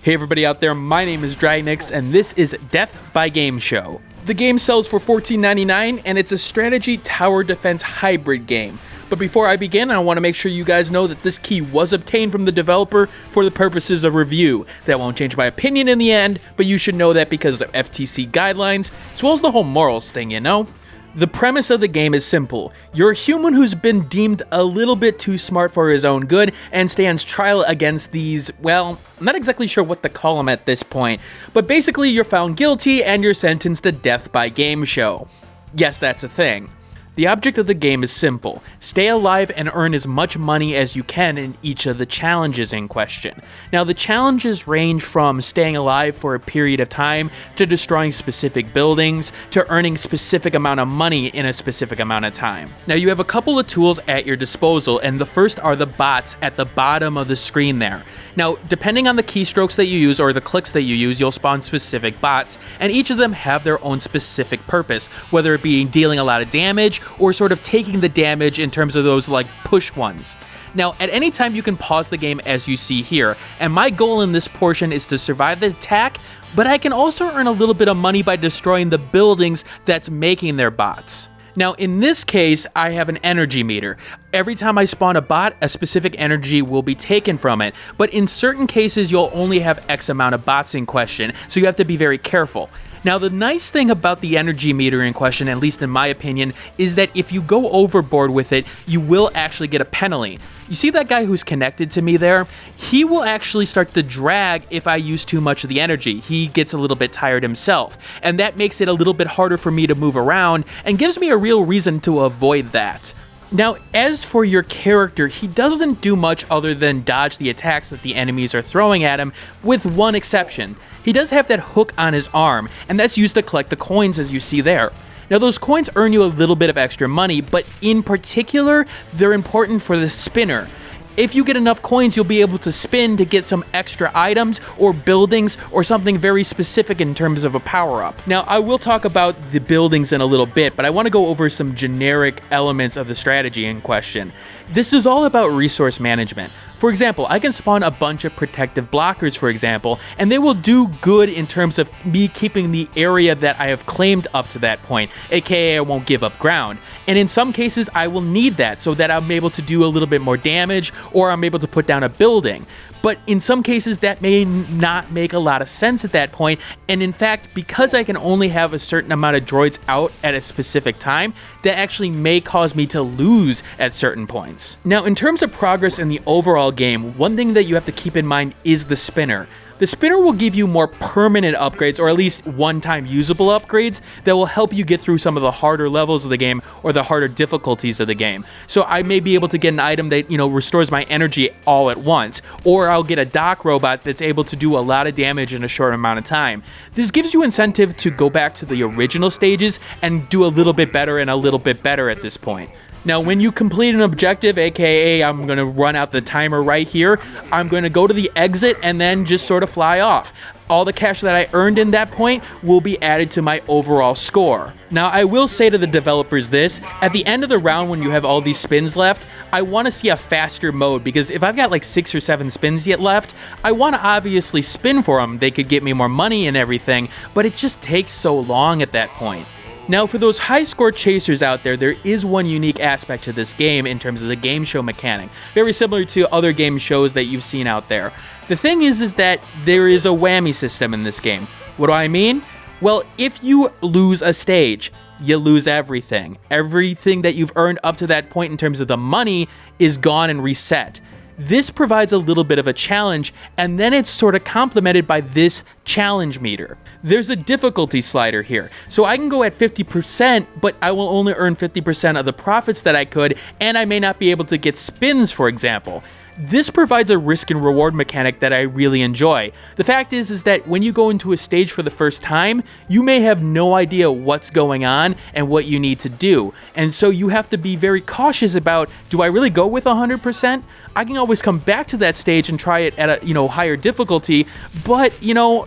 Hey everybody out there, my name is Dragnix and this is Death by Game Show. The game sells for $14.99 and it's a strategy tower defense hybrid game. But before I begin, I want to make sure you guys know that this key was obtained from the developer for the purposes of review. That won't change my opinion in the end, but you should know that because of FTC guidelines, as well as the whole morals thing, you know? The premise of the game is simple. You're a human who's been deemed a little bit too smart for his own good and stands trial against these, well, I'm not exactly sure what to call them at this point, but basically you're found guilty and you're sentenced to death by game show. Yes, that's a thing. The object of the game is simple. Stay alive and earn as much money as you can in each of the challenges in question. Now, the challenges range from staying alive for a period of time, to destroying specific buildings, to earning a specific amount of money in a specific amount of time. Now, you have a couple of tools at your disposal, and the first are the bots at the bottom of the screen there. Now, depending on the keystrokes that you use or the clicks that you use, you'll spawn specific bots, and each of them have their own specific purpose, whether it be dealing a lot of damage or sort of taking the damage in terms of those like push ones. Now, at any time you can pause the game as you see here, and my goal in this portion is to survive the attack, but I can also earn a little bit of money by destroying the buildings that's making their bots. Now, in this case, I have an energy meter. Every time I spawn a bot, a specific energy will be taken from it, but in certain cases, you'll only have X amount of bots in question, so you have to be very careful. Now, the nice thing about the energy meter in question, at least in my opinion, is that if you go overboard with it, you will actually get a penalty. You see that guy who's connected to me there? He will actually start to drag if I use too much of the energy. He gets a little bit tired himself, and that makes it a little bit harder for me to move around and gives me a real reason to avoid that. Now, as for your character, he doesn't do much other than dodge the attacks that the enemies are throwing at him, with one exception. He does have that hook on his arm, and that's used to collect the coins as you see there. Now, those coins earn you a little bit of extra money, but in particular, they're important for the spinner. If you get enough coins, you'll be able to spin to get some extra items or buildings or something very specific in terms of a power-up. Now, I will talk about the buildings in a little bit, but I want to go over some generic elements of the strategy in question. This is all about resource management. For example, I can spawn a bunch of protective blockers, for example, and they will do good in terms of me keeping the area that I have claimed up to that point, aka I won't give up ground. And in some cases, I will need that so that I'm able to do a little bit more damage or I'm able to put down a building. But in some cases, that may not make a lot of sense at that point, and in fact, because I can only have a certain amount of droids out at a specific time, that actually may cause me to lose at certain points. Now, in terms of progress in the overall game, one thing that you have to keep in mind is the spinner. The spinner will give you more permanent upgrades, or at least one-time usable upgrades, that will help you get through some of the harder levels of the game or the harder difficulties of the game. So I may be able to get an item that, restores my energy all at once, or I'll get a dock robot that's able to do a lot of damage in a short amount of time. This gives you incentive to go back to the original stages and do a little bit better and a little bit better at this point. Now, when you complete an objective, aka I'm going to run out the timer right here, I'm going to go to the exit and then just sort of fly off. All the cash that I earned in that point will be added to my overall score. Now, I will say to the developers this, at the end of the round when you have all these spins left, I want to see a faster mode, because if I've got like 6 or 7 spins yet left, I want to obviously spin for them. They could get me more money and everything, but it just takes so long at that point. Now, for those high score chasers out there, there is one unique aspect to this game in terms of the game show mechanic, very similar to other game shows that you've seen out there. The thing is that there is a whammy system in this game. What do I mean? Well, if you lose a stage, you lose everything. Everything that you've earned up to that point in terms of the money is gone and reset. This provides a little bit of a challenge, and then it's sort of complemented by this challenge meter. There's a difficulty slider here, so I can go at 50%, but I will only earn 50% of the profits that I could, and I may not be able to get spins, for example. This provides a risk and reward mechanic that I really enjoy. The fact is that when you go into a stage for the first time, you may have no idea what's going on and what you need to do. And so you have to be very cautious about, do I really go with 100%? I can always come back to that stage and try it at a, higher difficulty, but,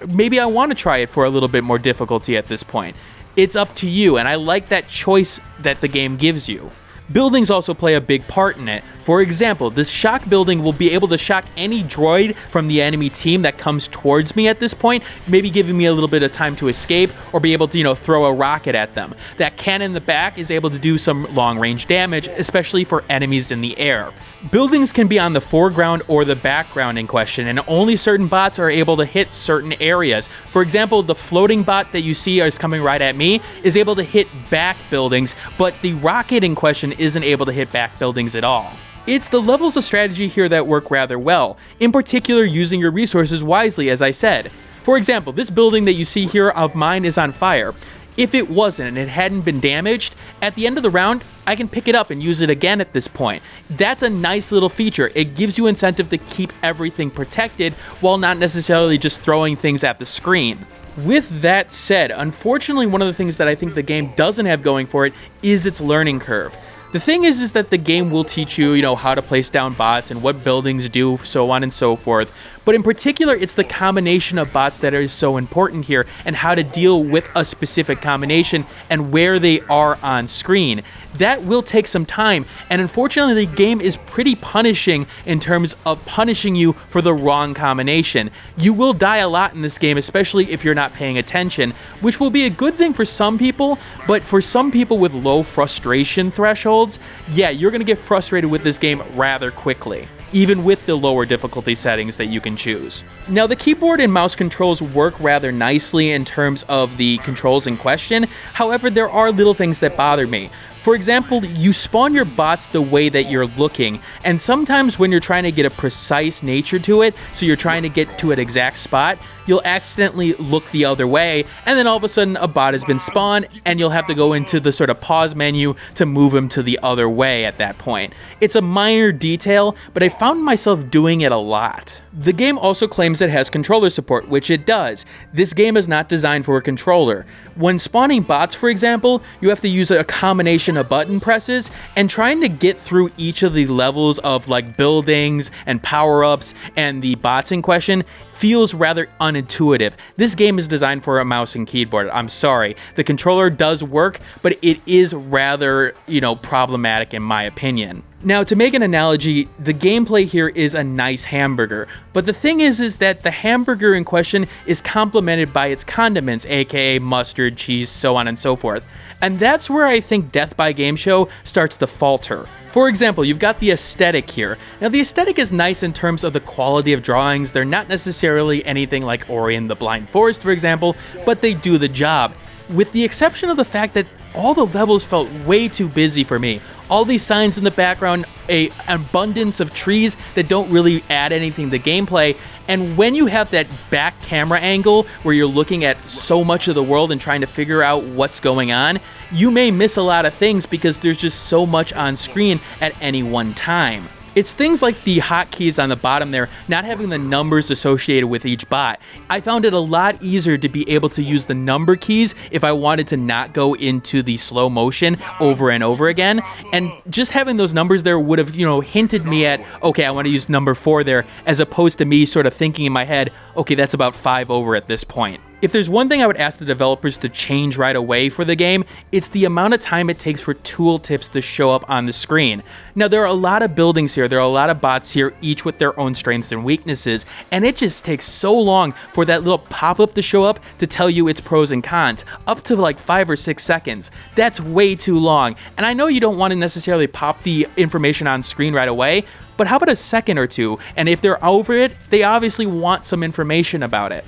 maybe I want to try it for a little bit more difficulty at this point. It's up to you, and I like that choice that the game gives you. Buildings also play a big part in it. For example, this shock building will be able to shock any droid from the enemy team that comes towards me at this point, maybe giving me a little bit of time to escape or be able to, throw a rocket at them. That cannon in the back is able to do some long-range damage, especially for enemies in the air. Buildings can be on the foreground or the background in question, and only certain bots are able to hit certain areas. For example, the floating bot that you see is coming right at me is able to hit back buildings, but the rocket in question isn't able to hit back buildings at all. It's the levels of strategy here that work rather well, in particular using your resources wisely, as I said. For example, this building that you see here of mine is on fire. If it wasn't and it hadn't been damaged, at the end of the round, I can pick it up and use it again at this point. That's a nice little feature. It gives you incentive to keep everything protected while not necessarily just throwing things at the screen. With that said, unfortunately, one of the things that I think the game doesn't have going for it is its learning curve. The thing is that the game will teach you, how to place down bots and what buildings do, so on and so forth. But in particular, it's the combination of bots that is so important here and how to deal with a specific combination and where they are on screen. That will take some time, and unfortunately, the game is pretty punishing in terms of punishing you for the wrong combination. You will die a lot in this game, especially if you're not paying attention, which will be a good thing for some people, but for some people with low frustration thresholds, yeah, you're going to get frustrated with this game rather quickly, even with the lower difficulty settings that you can choose. Now, the keyboard and mouse controls work rather nicely in terms of the controls in question. However, there are little things that bother me. For example, you spawn your bots the way that you're looking, and sometimes when you're trying to get a precise nature to it, so you're trying to get to an exact spot, you'll accidentally look the other way, and then all of a sudden a bot has been spawned, and you'll have to go into the sort of pause menu to move him to the other way at that point. It's a minor detail, but I found myself doing it a lot. The game also claims it has controller support, which it does. This game is not designed for a controller. When spawning bots, for example, you have to use a combination of button presses, and trying to get through each of the levels of like buildings and power-ups and the bots in question feels rather unintuitive. This game is designed for a mouse and keyboard. I'm sorry. The controller does work, but it is rather, problematic in my opinion. Now, to make an analogy, the gameplay here is a nice hamburger, but the thing is that the hamburger in question is complemented by its condiments, aka mustard, cheese, so on and so forth. And that's where I think Death by Game Show starts to falter. For example, you've got the aesthetic here. Now, the aesthetic is nice in terms of the quality of drawings. They're not necessarily anything like Ori and the Blind Forest, for example, but they do the job. With the exception of the fact that all the levels felt way too busy for me. All these signs in the background, an abundance of trees that don't really add anything to gameplay, and when you have that back camera angle where you're looking at so much of the world and trying to figure out what's going on, you may miss a lot of things because there's just so much on screen at any one time. It's things like the hotkeys on the bottom there, not having the numbers associated with each bot. I found it a lot easier to be able to use the number keys if I wanted to not go into the slow motion over and over again. And just having those numbers there would have, hinted me at, okay, I want to use number 4 there, as opposed to me sort of thinking in my head, okay, that's about 5 over at this point. If there's one thing I would ask the developers to change right away for the game, it's the amount of time it takes for tooltips to show up on the screen. Now, there are a lot of buildings here, there are a lot of bots here, each with their own strengths and weaknesses, and it just takes so long for that little pop-up to show up to tell you its pros and cons, up to like 5 or 6 seconds. That's way too long, and I know you don't want to necessarily pop the information on screen right away, but how about a second or two? And if they're over it, they obviously want some information about it.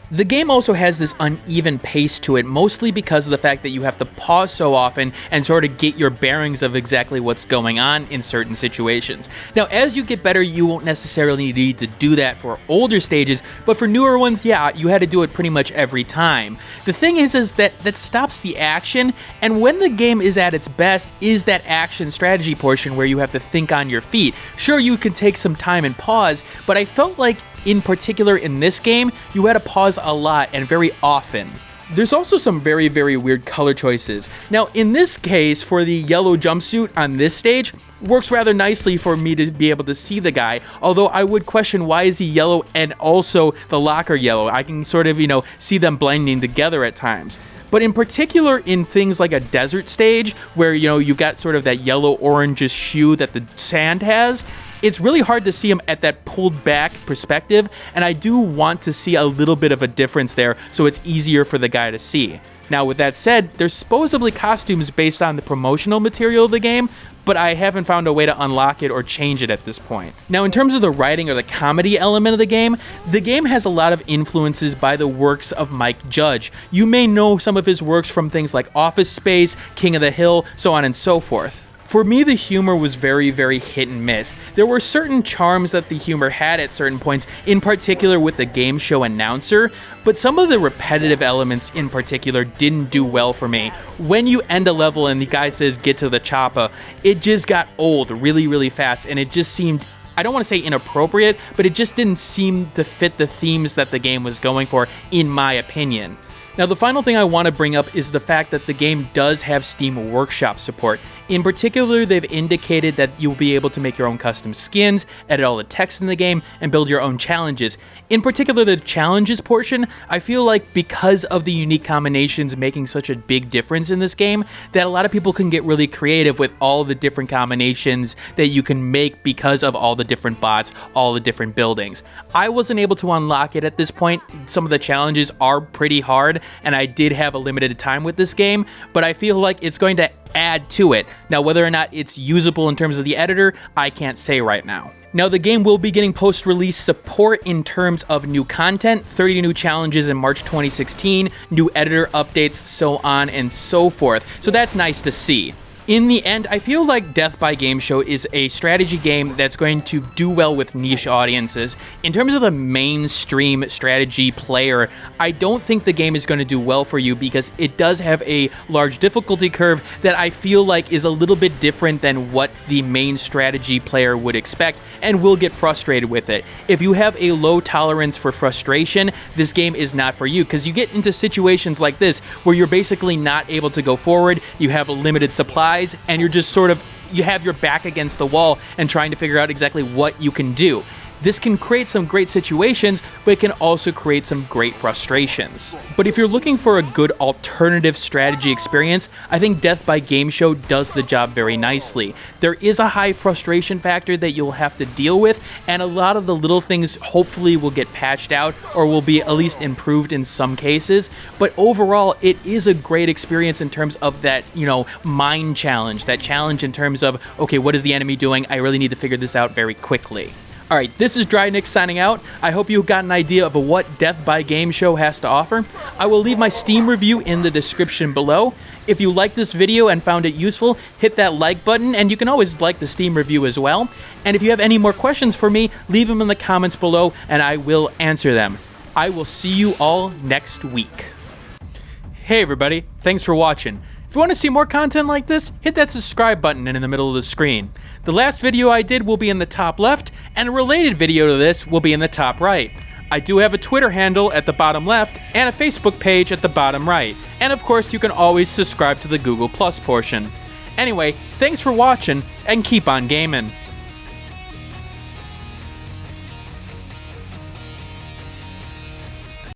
The game also has this uneven pace to it, mostly because of the fact that you have to pause so often and sort of get your bearings of exactly what's going on in certain situations. Now, as you get better, you won't necessarily need to do that for older stages, but for newer ones, yeah, you had to do it pretty much every time. The thing is that stops the action, and when the game is at its best is that action strategy portion where you have to think on your feet. Sure, you can take some time and pause, but I felt like in particular in this game, you had to pause a lot and very often. There's also some very, very weird color choices. Now, in this case, for the yellow jumpsuit on this stage, works rather nicely for me to be able to see the guy, although I would question why is he yellow and also the locker yellow. I can sort of, see them blending together at times. but in particular in things like a desert stage where, you know, you've got sort of that yellow-orangish hue that the sand has, it's really hard to see them at that pulled back perspective, and I do want to see a little bit of a difference there so it's easier for the guy to see. Now, with that said, there's supposedly costumes based on the promotional material of the game, but I haven't found a way to unlock it or change it at this point. Now, in terms of the writing or the comedy element of the game has a lot of influences by the works of Mike Judge. You may know some of his works from things like Office Space, King of the Hill, so on and so forth. For me, the humor was very, very hit and miss. There were certain charms that the humor had at certain points, in particular with the game show announcer, but some of the repetitive elements in particular didn't do well for me. When you end a level and the guy says, "Get to the chopper," it just got old really, really fast, and it just seemed, I don't want to say inappropriate, but it just didn't seem to fit the themes that the game was going for, in my opinion. Now, the final thing I want to bring up is the fact that the game does have Steam Workshop support. In particular, they've indicated that you'll be able to make your own custom skins, edit all the text in the game, and build your own challenges. In particular, the challenges portion, I feel like because of the unique combinations making such a big difference in this game, that a lot of people can get really creative with all the different combinations that you can make because of all the different bots, all the different buildings. I wasn't able to unlock it at this point. Some of the challenges are pretty hard, and I did have a limited time with this game, but I feel like it's going to add to it. Now, whether or not it's usable in terms of the editor, I can't say right now. Now, the game will be getting post-release support in terms of new content, 30 new challenges in March 2016, new editor updates, so on and so forth. So that's nice to see. In the end, I feel like Death by Game Show is a strategy game that's going to do well with niche audiences. In terms of the mainstream strategy player, I don't think the game is going to do well for you because it does have a large difficulty curve that I feel like is a little bit different than what the main strategy player would expect and will get frustrated with it. If you have a low tolerance for frustration, this game is not for you because you get into situations like this where you're basically not able to go forward, you have a limited supply, and you're just sort of, you have your back against the wall and trying to figure out exactly what you can do. This can create some great situations, but it can also create some great frustrations. But if you're looking for a good alternative strategy experience, I think Death by Game Show does the job very nicely. There is a high frustration factor that you'll have to deal with, and a lot of the little things hopefully will get patched out or will be at least improved in some cases. But overall, it is a great experience in terms of that, mind challenge, that challenge in terms of, okay, what is the enemy doing? I really need to figure this out very quickly. Alright, this is Dragnix signing out. I hope you got an idea of what Death by Game Show has to offer. I will leave my Steam review in the description below. If you liked this video and found it useful, hit that like button, and you can always like the Steam review as well. And if you have any more questions for me, leave them in the comments below, and I will answer them. I will see you all next week. Hey everybody, thanks for watching. If you want to see more content like this, hit that subscribe button in the middle of the screen. The last video I did will be in the top left, and a related video to this will be in the top right. I do have a Twitter handle at the bottom left, and a Facebook page at the bottom right. And of course, you can always subscribe to the Google Plus portion. Anyway, thanks for watching, and keep on gaming.